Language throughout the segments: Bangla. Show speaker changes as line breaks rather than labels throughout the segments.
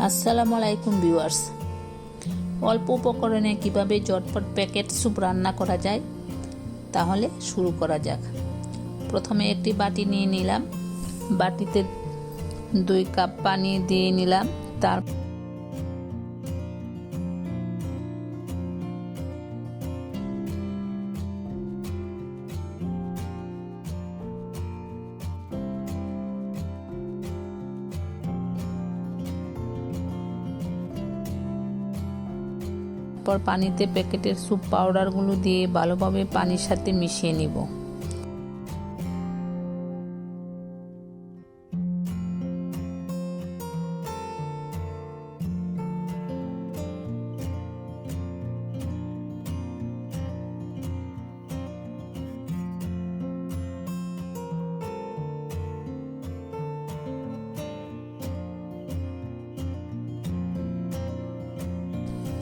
আসসালামু আলাইকুম ভিউয়ার্স। অল্প উপকরণে কিভাবে ঝটপট প্যাকেট স্যুপ রান্না করা যায় তাহলে শুরু করা যাক। প্রথমে একটি বাটি নিয়ে নিলাম, বাটিতে 2 কাপ পানি দিয়ে নিলাম। তারপর পানিতে প্যাকেটের স্যুপ পাউডারগুলো দিয়ে ভালোভাবে পানির সাথে মিশিয়ে নিব।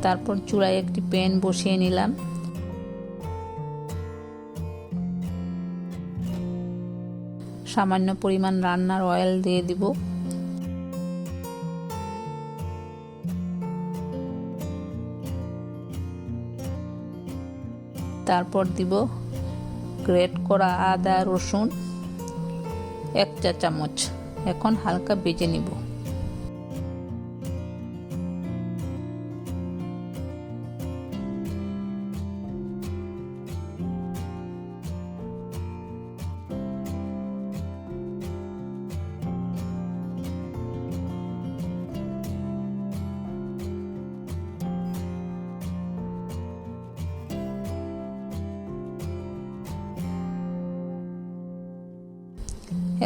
তারপর চুলায় একটি প্যান বসিয়ে নিলাম। সামান্য পরিমাণ রান্নার অয়েল দিয়ে দিব। তারপর দিব গ্রেট করা আদা রসুন 1 চা চামচ। এখন হালকা ভেজে নিব।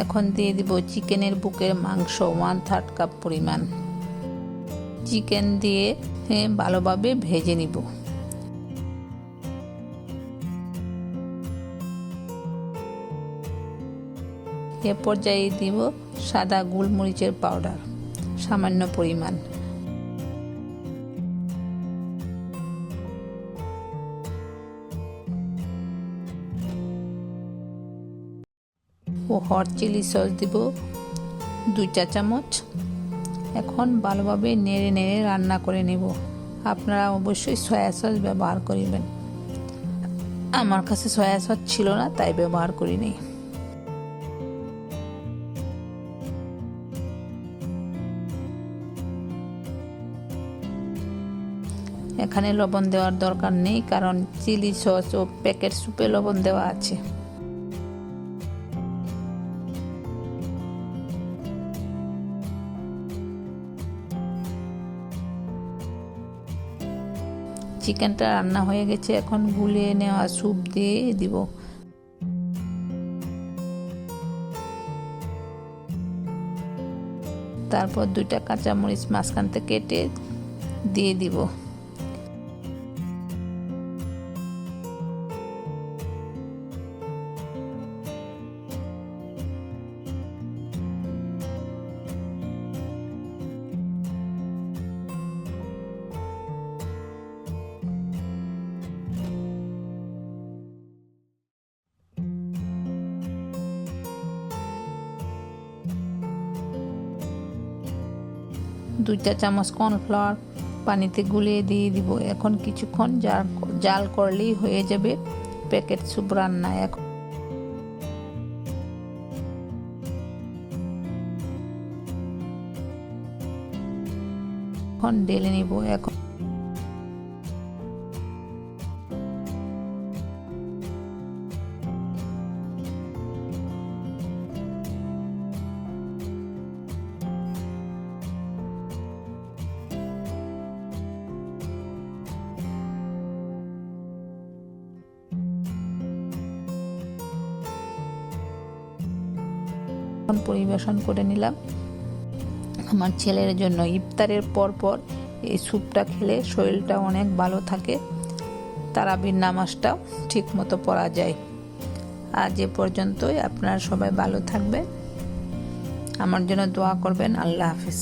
এখন দিয়ে দিব চিকেনের বুকের মাংস 1/3 কাপ পরিমাণ। চিকেন দিয়ে ভালোভাবে ভেজে নিব। এ পর্যায়ে দিব সাদা গোলমরিচের পাউডার সামান্য পরিমাণ। ও হট চিলি সস দিব 2 চা চামচ। এখন ভালোভাবে নেড়ে নেড়ে রান্না করে নেব। আপনারা অবশ্যই সয়া সস ব্যবহার করবেন। আমার কাছে সয়া সস ছিল না, তাই ব্যবহার করিনি। এখানে লবণ দেওয়ার দরকার নেই, কারণ চিলি সস ও প্যাকেট স্যুপে লবণ দেওয়া আছে। চিকেনটা রান্না হয়ে গেছে। এখন গুলিয়ে নেওয়া স্যুপ দিয়ে দিব। তারপর 2টা কাঁচামরিচ মাঝখান থেকে কেটে দিয়ে দিব। দু চা চামচ কর্নফ্লাওয়ার পানিতে গুলিয়ে দিয়ে দিব। এখন কিছুক্ষণ জাল করলেই হয়ে যাবে প্যাকেট স্যুপ রান্না। এখন ঢেলে নিব। এখন পরিবেশন করে নিলাম। আমার ছেলের জন্য ইফতারের পর এই স্যুপটা খেলে শরীরটা অনেক ভালো থাকে, তারাবির নামাজটাও ঠিক মতো পড়া যায়। আজ এ পর্যন্তই। আপনারা সবাই ভালো থাকবেন, আমার জন্য দোয়া করবেন। আল্লাহ হাফেজ।